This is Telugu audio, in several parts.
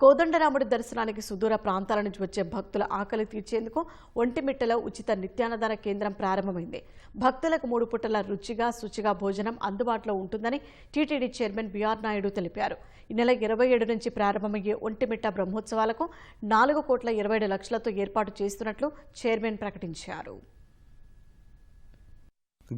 కోదండరాముడి దర్శనానికి సుదూర ప్రాంతాల నుంచి వచ్చే భక్తుల ఆకలి తీర్చేందుకు ఒంటిమిట్టలో ఉచిత నిత్యాన్నదాన కేంద్రం ప్రారంభమైంది. భక్తులకు 3 పూటల రుచిగా శుచిగా భోజనం అందుబాటులో ఉంటుందని టీటీడీ చైర్మన్ బిఆర్ నాయుడు తెలిపారు. ఈ నెల 27 నుంచి ప్రారంభమయ్యే ఒంటిమిట్ట బ్రహ్మోత్సవాలకు 4,27,00,000తో ఏర్పాటు చేస్తున్నట్లు చైర్మన్ ప్రకటించారు.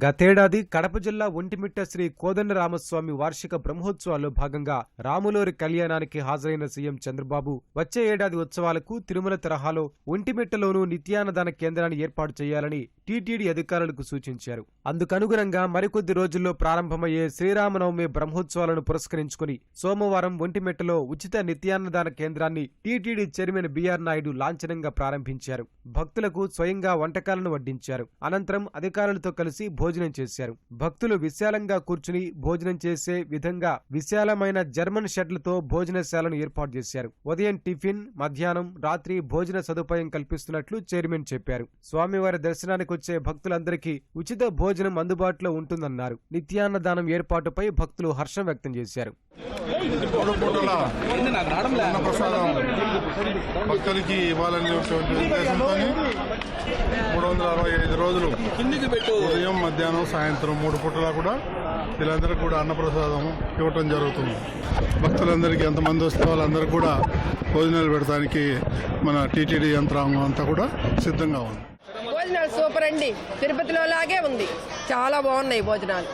గతేడాది కడప జిల్లా ఒంటిమిట్ట శ్రీ కోదండరామస్వామి వార్షిక బ్రహ్మోత్సవాల్లో భాగంగా రాములోరి కళ్యాణానికి హాజరైన సీఎం చంద్రబాబు వచ్చే ఏడాది ఉత్సవాలకు తిరుమల తరహాలో ఒంటిమిట్టలోనూ నిత్యాన్నదాన కేంద్రాన్ని ఏర్పాటు చేయాలని టీటీడీ అధికారులకు సూచించారు. అందుకనుగుణంగా మరికొద్ది రోజుల్లో ప్రారంభమయ్యే శ్రీరామనవమి బ్రహ్మోత్సవాలను పురస్కరించుకుని సోమవారం ఒంటిమిట్టలో ఉచిత నిత్యాన్నదాన కేంద్రాన్ని టీటీడీ చైర్మన్ బిఆర్ నాయుడు లాంఛనంగా ప్రారంభించారు. భక్తులకు స్వయంగా వంటకాలను వడ్డించారు. అనంతరం అధికారులతో కలిసి భోజనం చేశారు. భక్తులు విశాలంగా కూర్చుని భోజనం చేసే విధంగా విశాలమైన జర్మన్ షెడ్లతో భోజనశాలను ఏర్పాటు చేశారు. ఉదయం టిఫిన్, మధ్యాహ్నం, రాత్రి భోజన సదుపాయం కల్పిస్తున్నట్లు చైర్మన్ చెప్పారు. స్వామివారి దర్శనానికి వచ్చే భక్తులందరికీ ఉచిత భోజనం అందుబాటులో ఉంటుందన్నారు. నిత్యాన్నదానం ఏర్పాటుపై భక్తులు హర్షం వ్యక్తం చేశారు. భక్తులకి ఇవ్వాలనే ఉద్దేశంతో 365 రోజులు ఉదయం, మధ్యాహ్నం, సాయంత్రం 3 పూటలా కూడా వీళ్ళందరికీ కూడా అన్నప్రసాదం ఇవ్వటం జరుగుతుంది. భక్తులందరికీ ఎంతమంది వస్తే వాళ్ళందరూ కూడా భోజనాలు పెడతానికి మన టీటీడీ యంత్రాంగం అంతా కూడా సిద్ధంగా ఉంది. భోజనాలు సూపర్ అండి, తిరుపతిలో లాగే ఉంది. చాలా బాగున్నాయి భోజనాలు.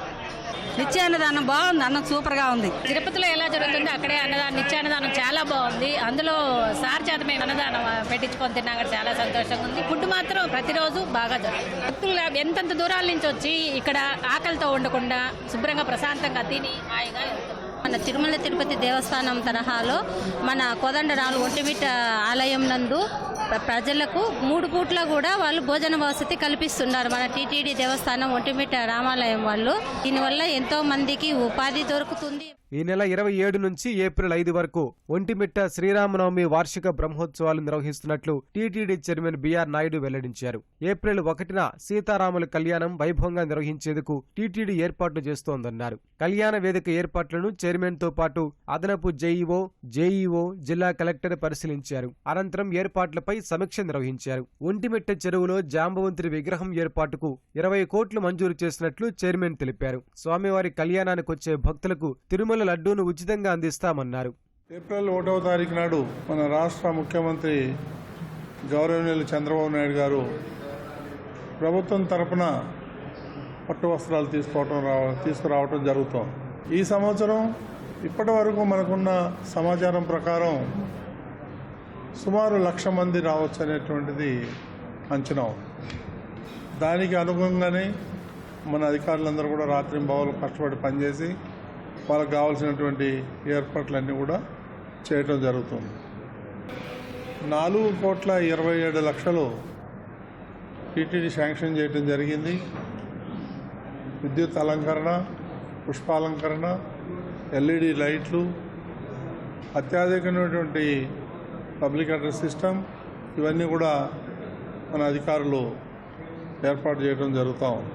నిత్యాన్నదానం బాగుంది, అన్నం సూపర్ గా ఉంది. తిరుపతిలో ఎలా జరుగుతుంది అక్కడే అన్నదానం, నిత్యాన్నదానం చాలా బాగుంది. అందులో సార్ చేత మేము అన్నదానం పెట్టించుకొని తిన్నాక చాలా సంతోషంగా ఉంది. ఫుడ్ మాత్రం ప్రతిరోజు బాగా జరుగుతుంది. భక్తులు ఎంతంత దూరాల నుంచి వచ్చి ఇక్కడ ఆకలితో ఉండకుండా శుభ్రంగా ప్రశాంతంగా తిని హాయిగా వెళ్తారు. మన తిరుమల తిరుపతి దేవస్థానం తరహాలో మన కోదండరాములు ఒంటిమిట్ట ఆలయం నందు ప్రజలకు 3 పూట్ల కూడా వాళ్ళు భోజన వసతి కల్పిస్తున్నారు. మన టీటీడీ దేవస్థానం ఒంటిమిట్ట రామాలయం వాళ్ళు. దీనివల్ల ఎంతో మందికి ఉపాధి దొరుకుతుంది. ఈ నెల 27 నుంచి ఏప్రిల్ 5 వరకు ఒంటిమిట్ట శ్రీరామనవమి వార్షిక బ్రహ్మోత్సవాలు నిర్వహిస్తున్నట్లు టీటీడీ చైర్మన్ బిఆర్ నాయుడు వెల్లడించారు. ఏప్రిల్ 1న సీతారాముల కళ్యాణం వైభవంగా నిర్వహించేందుకు టీటీడీ ఏర్పాట్లు చేస్తోందన్నారు. కళ్యాణ వేదిక ఏర్పాట్లను చైర్మన్ తో పాటు అదనపు జేఈఓ, జిల్లా కలెక్టర్ పరిశీలించారు. అనంతరం ఏర్పాట్లపై సమీక్ష నిర్వహించారు. ఒంటిమిట్ట చెరువులో జాంబవంతుడి విగ్రహం ఏర్పాటుకు 20 కోట్లు మంజూరు చేసినట్లు చైర్మన్ తెలిపారు. స్వామివారి కళ్యాణానికి వచ్చే భక్తులకు తిరుమల లడ్డూను ఉచితంగా అందిస్తామన్నారు. ఏప్రిల్ 1వ తారీఖు నాడు మన రాష్ట్ర ముఖ్యమంత్రి గౌరవనీయులు చంద్రబాబు నాయుడు గారు ప్రభుత్వం తరపున పట్టు వస్త్రాలు తీసుకురావటం జరుగుతోంది. ఈ సంవత్సరం ఇప్పటి వరకు మనకున్న సమాచారం ప్రకారం సుమారు 1,00,000 మంది రావచ్చు అనేటువంటిది అంచనా. దానికి అనుగుణంగానే మన అధికారులందరూ కూడా రాత్రింబవళ్ళు కష్టపడి పనిచేసి వాళ్ళకు కావాల్సినటువంటి ఏర్పాట్లన్నీ కూడా చేయటం జరుగుతుంది. 4,27,00,000 టీటీడీ శాంక్షన్ చేయటం జరిగింది. విద్యుత్ అలంకరణ, పుష్పాలంకరణ, ఎల్ఈడి లైట్లు, అత్యాధునికమైనటువంటి పబ్లిక్ అడ్రస్ సిస్టమ్, ఇవన్నీ కూడా మన అధికారులు ఏర్పాటు చేయడం జరుగుతూ ఉంది.